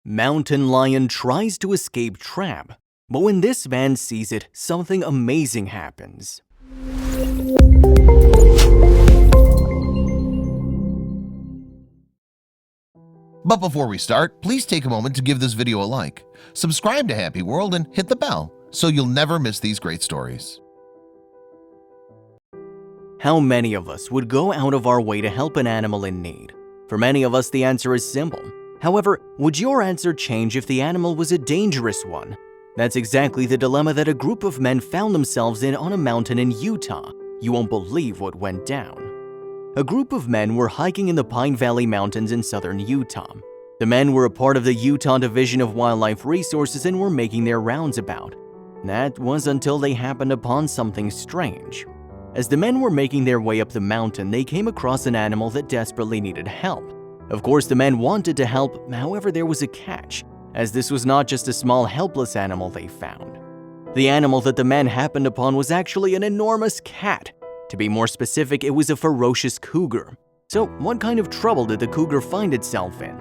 Mountain lion tries to escape trap, but when this man sees it, something amazing happens. But before we start, please take a moment to give this video a like, subscribe to HappyWorld, and hit the bell so you'll never miss these great stories. How many of us would go out of our way to help an animal in need? For many of us, the answer is simple. However, would your answer change if the animal was a dangerous one? That's exactly the dilemma that a group of men found themselves in on a mountain in Utah. You won't believe what went down. A group of men were hiking in the Pine Valley Mountains in southern Utah. The men were a part of the Utah Division of Wildlife Resources and were making their rounds about. That was until they happened upon something strange. As the men were making their way up the mountain, they came across an animal that desperately needed help. Of course, the men wanted to help, however, there was a catch, as this was not just a small helpless animal they found. The animal that the men happened upon was actually an enormous cat. To be more specific, it was a ferocious cougar. So, what kind of trouble did the cougar find itself in?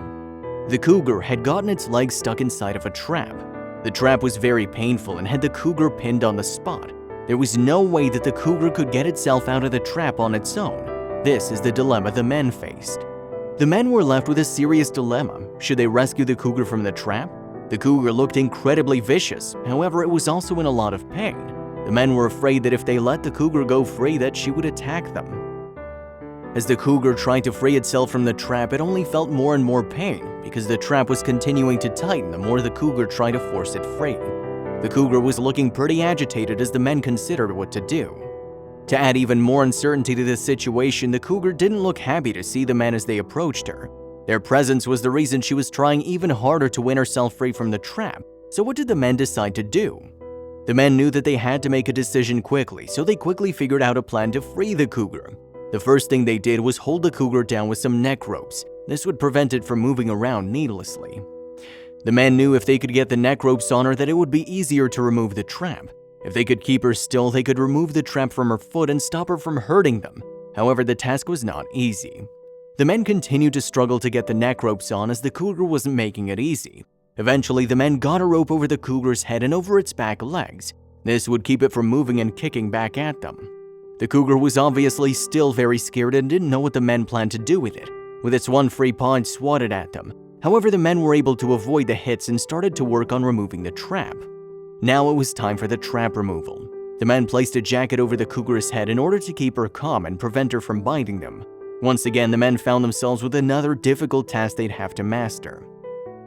The cougar had gotten its legs stuck inside of a trap. The trap was very painful and had the cougar pinned on the spot. There was no way that the cougar could get itself out of the trap on its own. This is the dilemma the men faced. The men were left with a serious dilemma. Should they rescue the cougar from the trap? The cougar looked incredibly vicious, however, it was also in a lot of pain. The men were afraid that if they let the cougar go free, that she would attack them. As the cougar tried to free itself from the trap, it only felt more and more pain because the trap was continuing to tighten the more the cougar tried to force it free. The cougar was looking pretty agitated as the men considered what to do. To add even more uncertainty to this situation, the cougar didn't look happy to see the men as they approached her. Their presence was the reason she was trying even harder to win herself free from the trap. So what did the men decide to do? The men knew that they had to make a decision quickly, so they quickly figured out a plan to free the cougar. The first thing they did was hold the cougar down with some neck ropes. This would prevent it from moving around needlessly. The men knew if they could get the neck ropes on her that it would be easier to remove the trap. If they could keep her still, they could remove the trap from her foot and stop her from hurting them. However, the task was not easy. The men continued to struggle to get the neck ropes on as the cougar wasn't making it easy. Eventually, the men got a rope over the cougar's head and over its back legs. This would keep it from moving and kicking back at them. The cougar was obviously still very scared and didn't know what the men planned to do with it. With its one free paw, it swatted at them. However, the men were able to avoid the hits and started to work on removing the trap. Now it was time for the trap removal. The men placed a jacket over the cougar's head in order to keep her calm and prevent her from biting them. Once again, the men found themselves with another difficult task they'd have to master.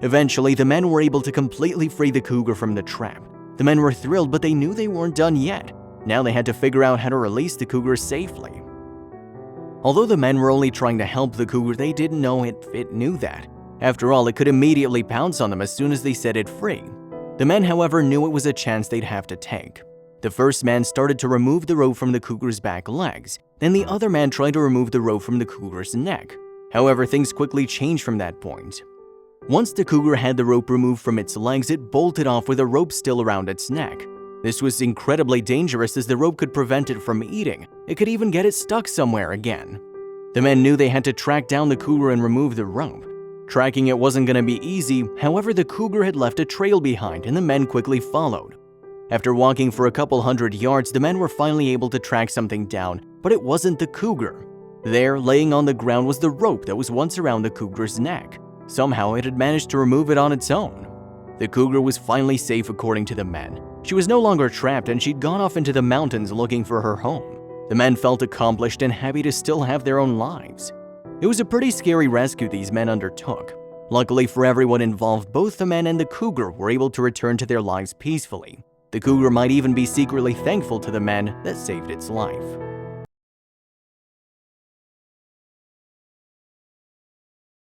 Eventually, the men were able to completely free the cougar from the trap. The men were thrilled, but they knew they weren't done yet. Now they had to figure out how to release the cougar safely. Although the men were only trying to help the cougar, they didn't know it knew that. After all, it could immediately pounce on them as soon as they set it free. The men, however, knew it was a chance they'd have to take. The first man started to remove the rope from the cougar's back legs. Then the other man tried to remove the rope from the cougar's neck. However, things quickly changed from that point. Once the cougar had the rope removed from its legs, it bolted off with a rope still around its neck. This was incredibly dangerous as the rope could prevent it from eating. It could even get it stuck somewhere again. The men knew they had to track down the cougar and remove the rope. Tracking it wasn't going to be easy, however, the cougar had left a trail behind and the men quickly followed. After walking for a couple hundred yards, the men were finally able to track something down, but it wasn't the cougar. There, laying on the ground, was the rope that was once around the cougar's neck. Somehow, it had managed to remove it on its own. The cougar was finally safe according to the men. She was no longer trapped and she'd gone off into the mountains looking for her home. The men felt accomplished and happy to still have their own lives. It was a pretty scary rescue these men undertook. Luckily for everyone involved, both the men and the cougar were able to return to their lives peacefully. The cougar might even be secretly thankful to the men that saved its life.